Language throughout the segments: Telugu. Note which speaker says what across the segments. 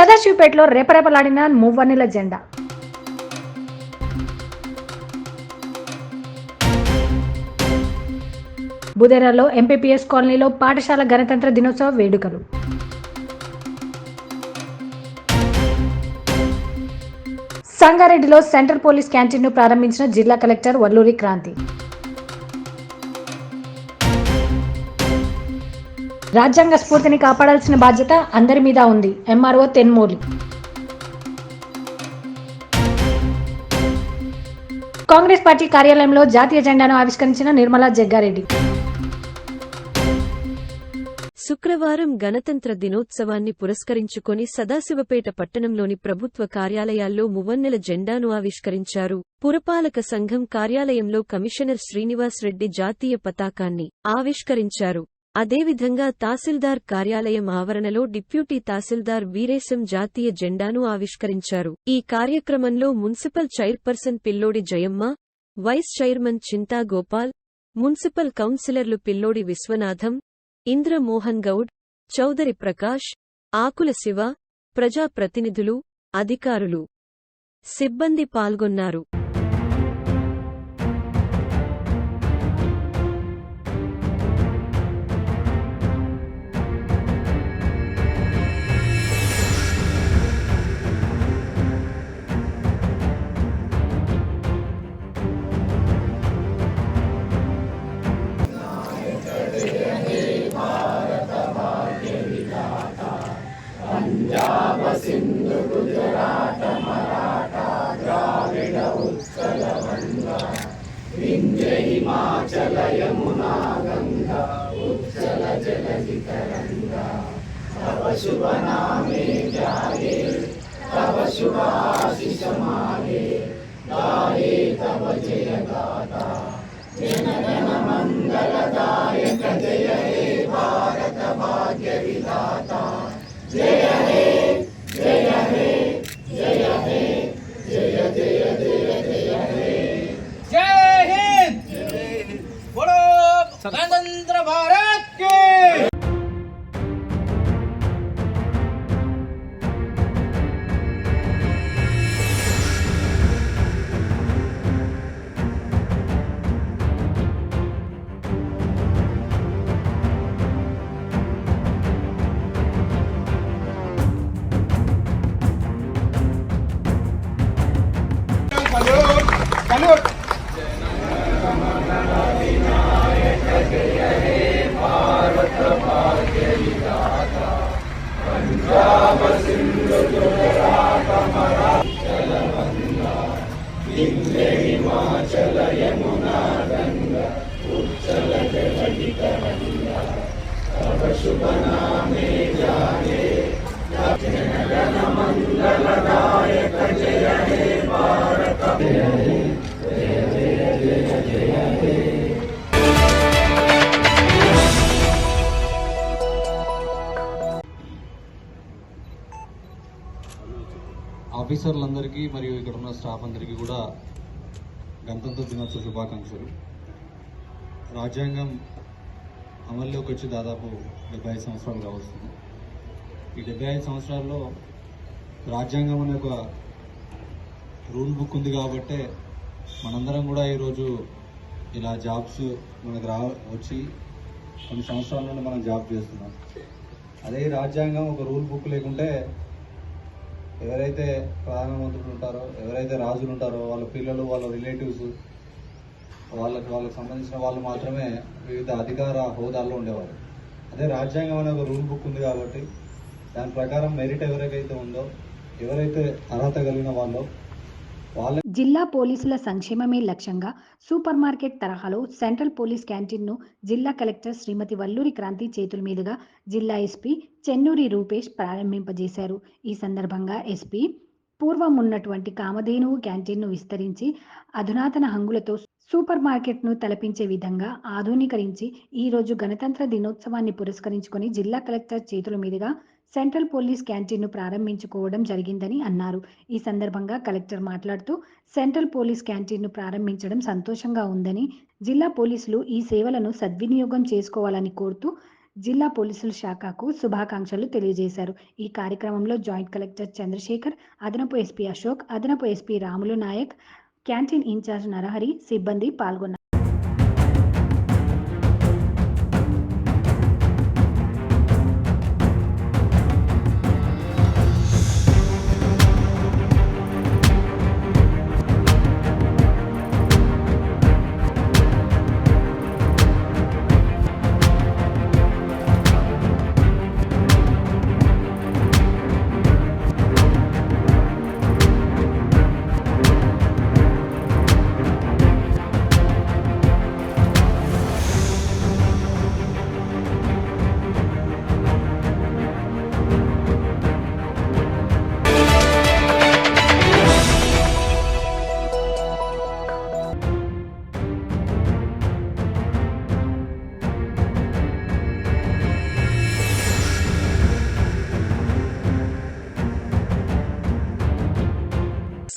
Speaker 1: సదాశివపేటలో రేపరేపలాడిన మువ్వన్నెల జెండా. బుధేరాలో ఎంపీపీఎస్ కాలనీలో పాఠశాల గణతంత్ర దినోత్సవ వేడుకలు. సంగారెడ్డిలో సెంట్రల్ పోలీస్ క్యాంటీన్ను ప్రారంభించిన జిల్లా కలెక్టర్ వల్లూరి క్రాంతి. రాజ్యాంగ స్ఫూర్తిని కాపాడాల్సిన బాధ్యత అందరి మీద ఉంది. ఎంఆర్ఓ తెన్మూలి. కాంగ్రెస్ పార్టీ కార్యాలయంలో జాతీయ జెండాను ఆవిష్కరించిన నిర్మలా జగ్గారెడ్డి.
Speaker 2: శుక్రవారం గణతంత్ర దినోత్సవాన్ని పురస్కరించుకొని సదాశివపేట పట్టణంలోని ప్రభుత్వ కార్యాలయాల్లో మువ్వన్నెల జెండాను ఆవిష్కరించారు. పురపాలక సంఘం కార్యాలయంలో కమిషనర్ శ్రీనివాస్ రెడ్డి జాతీయ పతాకాన్ని ఆవిష్కరించారు. అదేవిధంగా తహసీల్దార్ కార్యాలయం ఆవరణలో డిప్యూటీ తహసీల్దార్ వీరేశం జాతీయ జెండాను ఆవిష్కరించారు. ఈ కార్యక్రమంలో మున్సిపల్ చైర్పర్సన్ పిల్లోడి జయమ్మ, వైస్ చైర్మన్ చింతా గోపాల్, మున్సిపల్ కౌన్సిలర్లు పిల్లోడి విశ్వనాథం, ఇంద్రమోహన్ గౌడ్, చౌదరి ప్రకాష్, ఆకుల శివ, ప్రజాప్రతినిధులు, అధికారులు, సిబ్బంది పాల్గొన్నారు.
Speaker 3: పంజాబ సింధు గుజరాట మరాఠా ద్రావిడ ఉత్కల వంగ వింధ్య హిమాచల యమునా గంగా ఉజ్జల జలధి తరంగా తవ శుభ నామే జాగే తవ శుభ ఆశిష మాగే గాయే తవ జయ గాథా జన గణ మంగళదాయక జయ హే భారత భాగ్య విధాతా జయ హే జయ హే జయ హే జయ జయ జయ జయ హే జై హింద్ బోలో గణతంత్ర భారత్ కి Salud. पंजाब सिंधु गुजरात मराठा गंगा विंध्य हिमाचल यमुना गंगा उज्जल जलधि तरंगा तव शुभ नामे जागे जन गण मंगलदायक जय हे भारत जय जय जय जय हे
Speaker 4: ఆఫీసర్లందరికీ మరియు ఇక్కడ ఉన్న స్టాఫ్ అందరికీ కూడా గణతంత్ర దినోత్సవ శుభాకాంక్షలు. రాజ్యాంగం అమల్లోకి వచ్చి దాదాపు 75 సంవత్సరాలు కావస్తుంది. ఈ 75 సంవత్సరాల్లో రాజ్యాంగం అనే ఒక రూల్ బుక్ ఉంది కాబట్టే మనందరం కూడా ఈరోజు ఇలా జాబ్స్ మనకు వచ్చి కొన్ని సంవత్సరాల నుండి మనం జాబ్ చేస్తున్నాం. అదే రాజ్యాంగం ఒక రూల్ బుక్ లేకుంటే ఎవరైతే ప్రధానమంత్రులు ఉంటారో, ఎవరైతే రాజులు ఉంటారో వాళ్ళ పిల్లలు, వాళ్ళ రిలేటివ్స్, వాళ్ళకి సంబంధించిన వాళ్ళు మాత్రమే వివిధ అధికార హోదాల్లో ఉండేవారు. అదే రాజ్యాంగం అనే ఒక రూల్ బుక్ ఉంది కాబట్టి దాని ప్రకారం మెరిట్ ఎవరికైతే ఉందో, ఎవరైతే అర్హత కలిగిన వాళ్ళో వాళ్ళ.
Speaker 1: జిల్లా పోలీసుల సంక్షేమమే లక్ష్యంగా సూపర్ మార్కెట్ తరహాలో సెంట్రల్ పోలీస్ క్యాంటీన్ను జిల్లా కలెక్టర్ శ్రీమతి వల్లూరి క్రాంతి చేతుల మీదుగా జిల్లా ఎస్పీ చెన్నూరి రూపేష్ ప్రారంభింపజేశారు. ఈ సందర్భంగా ఎస్పీ పూర్వం ఉన్నటువంటి కామధేనువు క్యాంటీన్ను విస్తరించి అధునాతన హంగులతో సూపర్ మార్కెట్ను తలపించే విధంగా ఆధునీకరించి ఈరోజు గణతంత్ర దినోత్సవాన్ని పురస్కరించుకొని జిల్లా కలెక్టర్ చేతుల మీదుగా సెంట్రల్ పోలీస్ క్యాంటీన్ను ప్రారంభించుకోవడం జరిగిందని అన్నారు. ఈ సందర్భంగా కలెక్టర్ మాట్లాడుతూ సెంట్రల్ పోలీస్ క్యాంటీన్ను ప్రారంభించడం సంతోషంగా ఉందని, జిల్లా పోలీసులు ఈ సేవలను సద్వినియోగం చేసుకోవాలని కోరుతూ జిల్లా పోలీసుల శాఖకు శుభాకాంక్షలు తెలియజేశారు. ఈ కార్యక్రమంలో జాయింట్ కలెక్టర్ చంద్రశేఖర్, అదనపు ఎస్పీ అశోక్, అదనపు SP Ramulu Nayak, canteen incharge Narahari, సిబ్బంది పాల్గొన్నారు.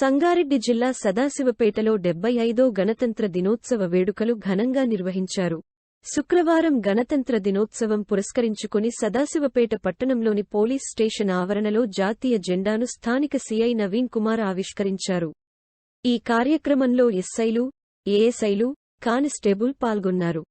Speaker 2: సంగారెడ్డి జిల్లా సదాశివపేటలో 75వ గణతంత్ర దినోత్సవ వేడుకలు ఘనంగా నిర్వహించారు. శుక్రవారం గణతంత్ర దినోత్సవం పురస్కరించుకుని సదాశివపేట పట్టణంలోని పోలీస్ స్టేషన్ ఆవరణలో జాతీయ జెండాను స్థానిక సీఐ నవీన్ కుమార్ ఆవిష్కరించారు. ఈ కార్యక్రమంలో ఎస్ఐలు, ఏఎస్ఐలు, కానిస్టేబుల్ పాల్గొన్నారు.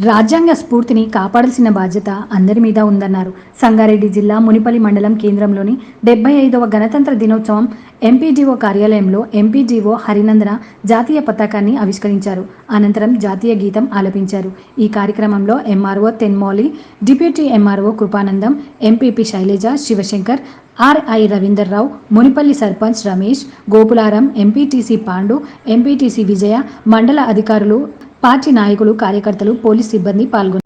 Speaker 1: రాజ్యాంగ స్ఫూర్తిని కాపాడాల్సిన బాధ్యత అందరి మీద ఉందన్నారు. సంగారెడ్డి జిల్లా మునిపల్లి మండలం కేంద్రంలోని 75వ గణతంత్ర దినోత్సవం ఎంపీడీఓ కార్యాలయంలో ఎంపీడీఓ హరినందన జాతీయ పతాకాన్ని ఆవిష్కరించారు. అనంతరం జాతీయ గీతం ఆలపించారు. ఈ కార్యక్రమంలో MRO తెన్మౌలి, deputy MRO Krupanandam, MPP Shailaja, Shivashankar, RI Ravinder Rao, Munipalli sarpanch Ramesh, Gopularam, MPTC Pandu, MPTC Vijaya, మండల అధికారులు, పార్టీ నాయకులు, కార్యకర్తలు, పోలీస్ సిబ్బంది పాల్గొన్నారు.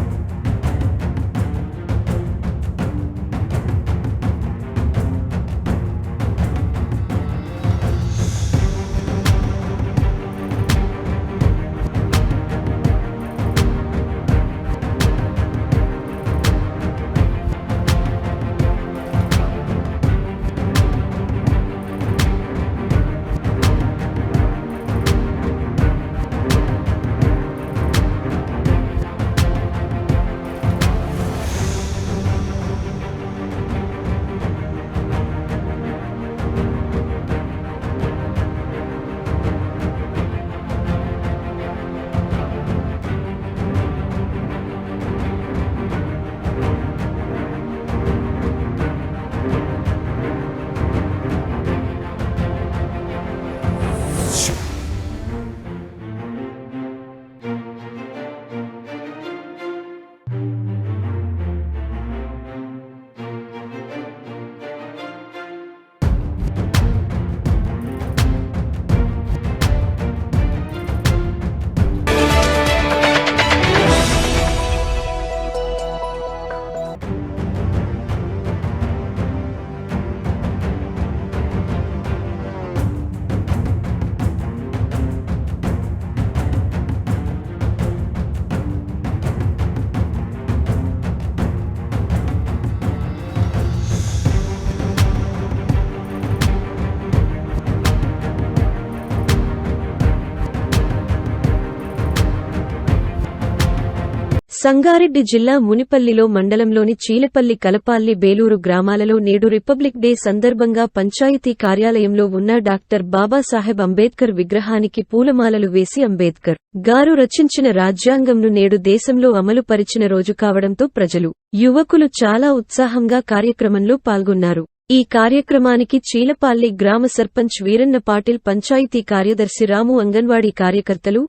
Speaker 2: సంగారెడ్డి జిల్లా మునిపల్లిలో మండలంలోని చీలపల్లి కలపాల్లి బేలూరు గ్రామాలలో నేడు రిపబ్లిక్ డే సందర్భంగా పంచాయతీ కార్యాలయంలో ఉన్న డాక్టర్ బాబాసాహెబ్ అంబేద్కర్ విగ్రహానికి పూలమాలలు వేసి అంబేద్కర్ గారు రచించిన రాజ్యాంగంను నేడు దేశంలో అమలు పరిచిన రోజు కావడంతో ప్రజలు, యువకులు చాలా ఉత్సాహంగా కార్యక్రమంలో పాల్గొన్నారు. ఈ కార్యక్రమానికి చీలపాల్లి గ్రామ సర్పంచ్ వీరన్న పాటిల్, పంచాయతీ కార్యదర్శి రాము, అంగన్వాడీ కార్యకర్తలు,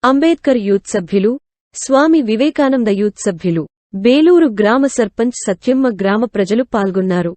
Speaker 2: అంబేద్కర్ యూత్ సభ్యులు, స్వామి వివేకానంద యూత్ సభ్యులు, బేలూరు గ్రామ సర్పంచ్ సత్యమ్మ, గ్రామ ప్రజలు పాల్గొన్నారు.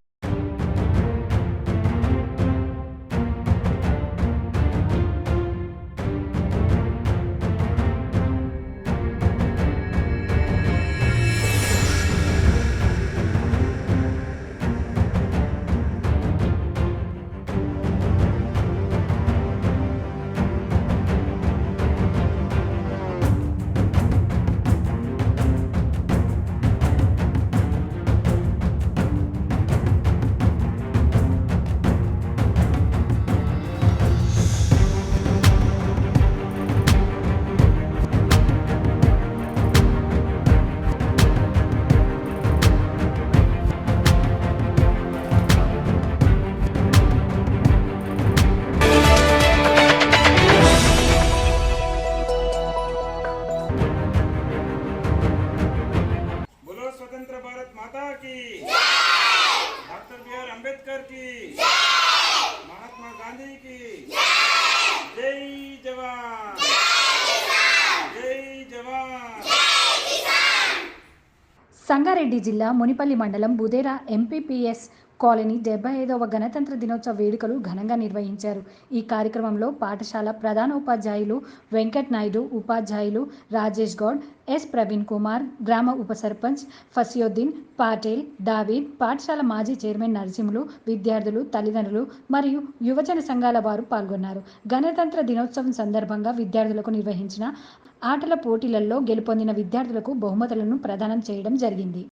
Speaker 3: डॉक्टर बी आर अंबेडकर की, महात्मा गांधी की, जय जवान, जय जवान.
Speaker 1: సంగారెడ్డి జిల్లా మునిపల్లి మండలం బుదేరా ఎంపీపీఎస్ కాలనీ 75వ గణతంత్ర దినోత్సవ వేడుకలు ఘనంగా నిర్వహించారు. ఈ కార్యక్రమంలో పాఠశాల ప్రధానోపాధ్యాయులు వెంకట్ నాయుడు, ఉపాధ్యాయులు రాజేష్ గౌడ్, ఎస్ ప్రవీణ్ కుమార్, గ్రామ ఉప సర్పంచ్ ఫసియుద్దీన్ పాటేల్, దావీద్, పాఠశాల మాజీ చైర్మన్ నరసింహులు, విద్యార్థులు, తల్లిదండ్రులు మరియు యువజన సంఘాల వారు పాల్గొన్నారు. గణతంత్ర దినోత్సవం సందర్భంగా విద్యార్థులకు నిర్వహించిన ఆటల పోటీలలో గెలుపొందిన విద్యార్థులకు బహుమతులను ప్రదానం చేయడం జరిగింది.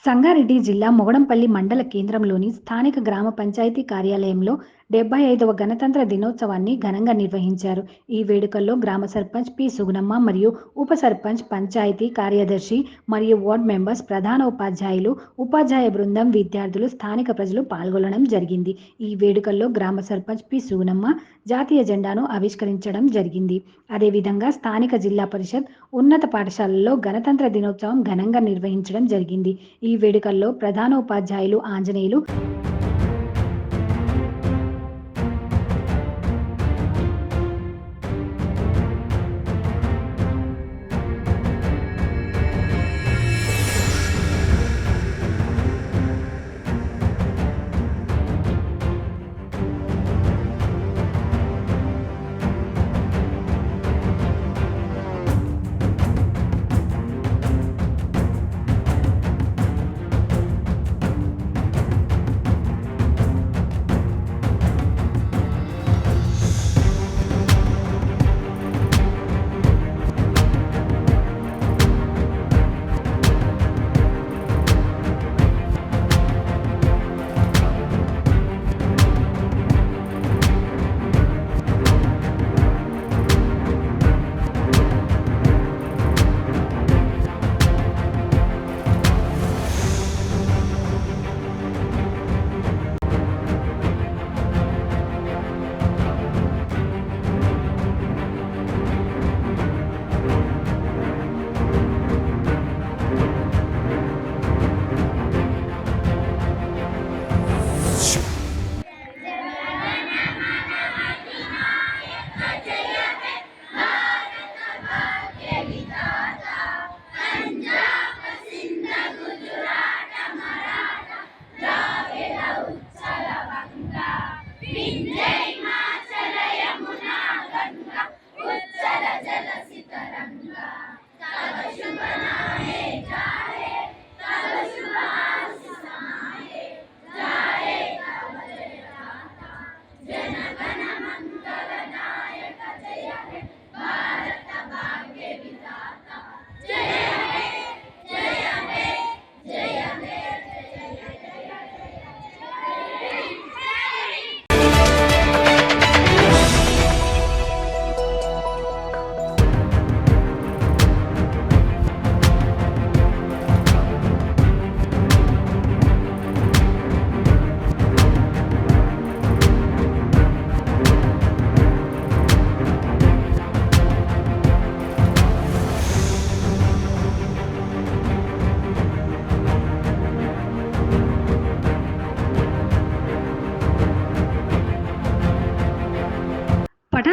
Speaker 1: సంగారెడ్డి జిల్లా మొగడంపల్లి మండల కేంద్రంలోని స్థానిక గ్రామ పంచాయతీ కార్యాలయంలో 75వ గణతంత్ర దినోత్సవాన్ని ఘనంగా నిర్వహించారు. ఈ వేడుకల్లో గ్రామ సర్పంచ్ పి సుగుణమ్మ మరియు ఉప సర్పంచ్, పంచాయతీ కార్యదర్శి మరియు వార్డ్ మెంబర్స్, ప్రధాన ఉపాధ్యాయులు, ఉపాధ్యాయ బృందం, విద్యార్థులు, స్థానిక ప్రజలు పాల్గొనడం జరిగింది. ఈ వేడుకల్లో గ్రామ సర్పంచ్ పి సుగుణమ్మ జాతీయ జెండాను ఆవిష్కరించడం జరిగింది. అదేవిధంగా స్థానిక జిల్లా పరిషత్ ఉన్నత పాఠశాలల్లో గణతంత్ర దినోత్సవం ఘనంగా నిర్వహించడం జరిగింది. ఈ వేడుకల్లో ప్రధాన ఉపాధ్యాయులు ఆంజనేయులు,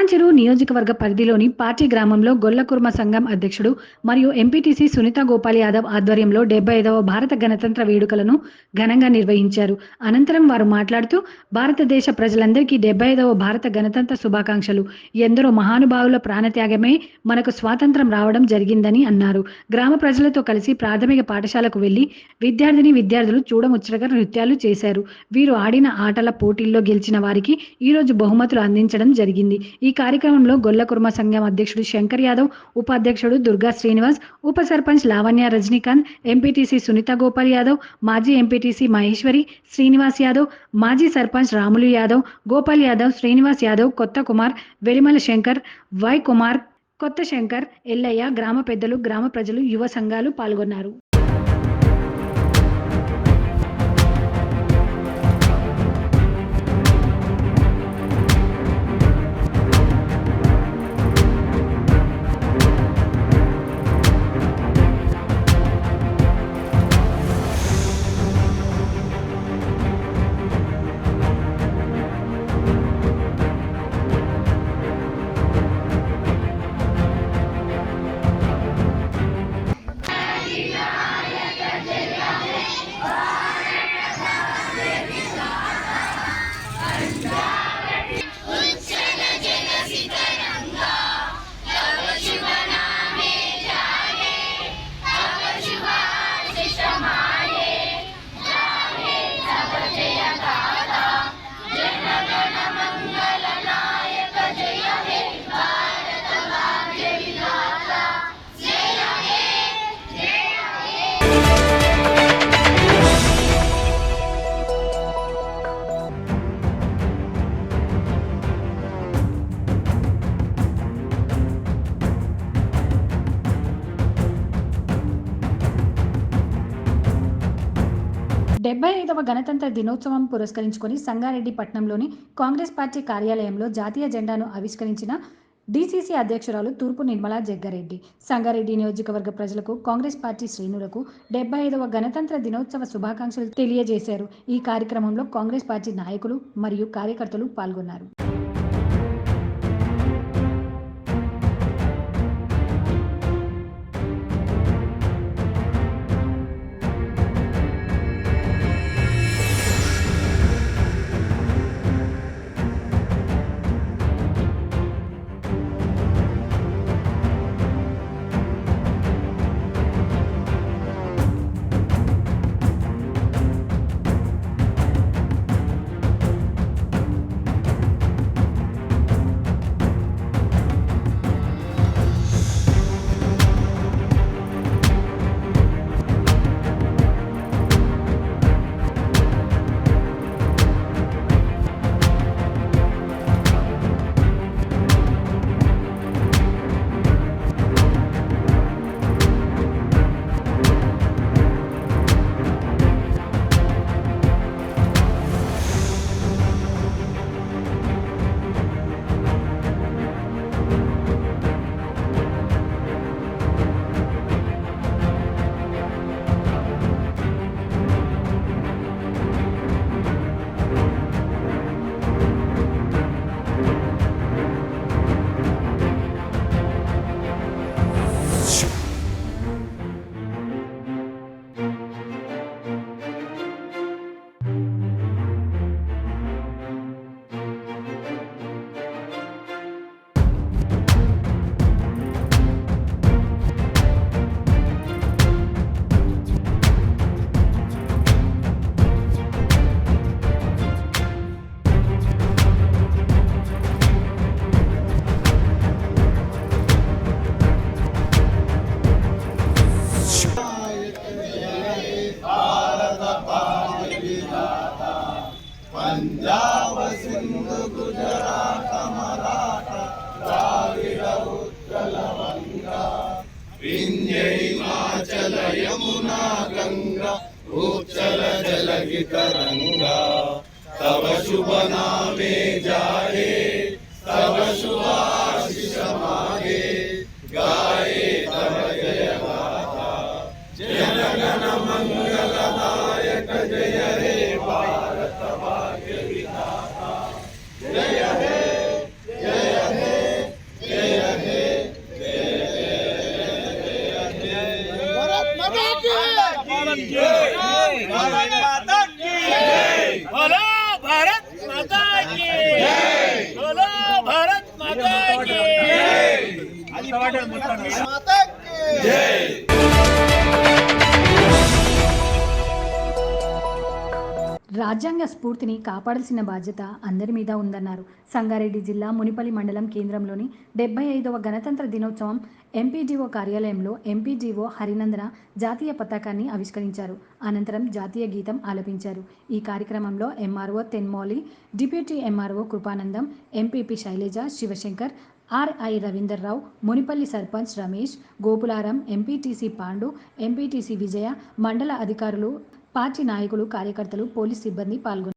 Speaker 1: పటాన్చెరు నియోజకవర్గ పరిధిలోని పార్టీ గ్రామంలో గొల్లకుర్మ సంఘం అధ్యక్షుడు మరియు ఎంపీటీసీ సునీత గోపాల్ యాదవ్ ఆధ్వర్యంలో 75వ భారత గణతంత్ర వేడుకలను ఘనంగా నిర్వహించారు. అనంతరం వారు మాట్లాడుతూ భారతదేశ ప్రజలందరికీ 75వ భారత గణతంత్ర శుభాకాంక్షలు. ఎందరో మహానుభావుల ప్రాణత్యాగమే మనకు స్వాతంత్రం రావడం జరిగిందని అన్నారు. గ్రామ ప్రజలతో కలిసి ప్రాథమిక పాఠశాలకు వెళ్లి విద్యార్థులు చూడముచ్చటగా నృత్యాలు చేశారు. వీరు ఆడిన ఆటల పోటీల్లో గెలిచిన వారికి ఈరోజు బహుమతులు అందించడం జరిగింది. ఈ కార్యక్రమంలో గొల్లకుర్మ సంఘం అధ్యక్షుడు శంకర్ యాదవ్, ఉపాధ్యక్షుడు దుర్గా శ్రీనివాస్, ఉప సర్పంచ్ లావణ్య రజనీకాంత్, ఎంపీటీసీ సునీత గోపాల్ యాదవ్, మాజీ ఎంపీటీసీ మహేశ్వరి, శ్రీనివాస్ యాదవ్, మాజీ సర్పంచ్ రాములు యాదవ్, గోపాల్ యాదవ్, శ్రీనివాస్ యాదవ్, కొత్త కుమార్, వెలిమల శంకర్, వై కుమార్, కొత్త శంకర్, ఎల్లయ్య, గ్రామ పెద్దలు, గ్రామ ప్రజలు, యువ సంఘాలు పాల్గొన్నారు. వ గణతంత్ర దినోత్సవం పురస్కరించుకొని సంగారెడ్డి పట్టణంలోని కాంగ్రెస్ పార్టీ కార్యాలయంలో జాతీయ జెండాను ఆవిష్కరించిన డీసీసీ అధ్యక్షురాలు తూర్పు నిర్మలా జగ్గారెడ్డి. సంగారెడ్డి నియోజకవర్గ ప్రజలకు, కాంగ్రెస్ పార్టీ శ్రేణులకు 75వ గణతంత్ర దినోత్సవ శుభాకాంక్షలు తెలియజేశారు. ఈ కార్యక్రమంలో కాంగ్రెస్ పార్టీ నాయకులు మరియు కార్యకర్తలు పాల్గొన్నారు.
Speaker 5: पंजाब सिंध गुजरात मराठा द्राविड उत्कल बंगा विंध्य हिमाचल यमुना गंगा उच्चल जलधि तरंगा तव शुभ नामे जाहे तव शुभ आशीष मागे गाये तव जय गाथा जन गण मंगलदायक जय हे भारत भाग्य विधाता जय हे
Speaker 6: भारत माता की बोलो भारत माता की माता की
Speaker 1: రాజ్యాంగ స్ఫూర్తిని కాపాడాల్సిన బాధ్యత అందరి మీద ఉందన్నారు. సంగారెడ్డి జిల్లా మునిపల్లి మండలం కేంద్రంలోని 75వ గణతంత్ర దినోత్సవం ఎంపీడీఓ కార్యాలయంలో ఎంపీడీఓ హరినందన జాతీయ పతాకాన్ని ఆవిష్కరించారు. అనంతరం జాతీయ గీతం ఆలపించారు. ఈ కార్యక్రమంలో MRO తెన్మౌలి, deputy MRO Krupanandam, MPP Shailaja, Shivashankar, RI Ravinderrao, Munipalli sarpanch Ramesh, Gopularam, MPTC Pandu, MPTC Vijaya, మండల అధికారులు, పార్టీ నాయకులు, కార్యకర్తలు, పోలీస్ సిబ్బంది పాల్గొన్నారు.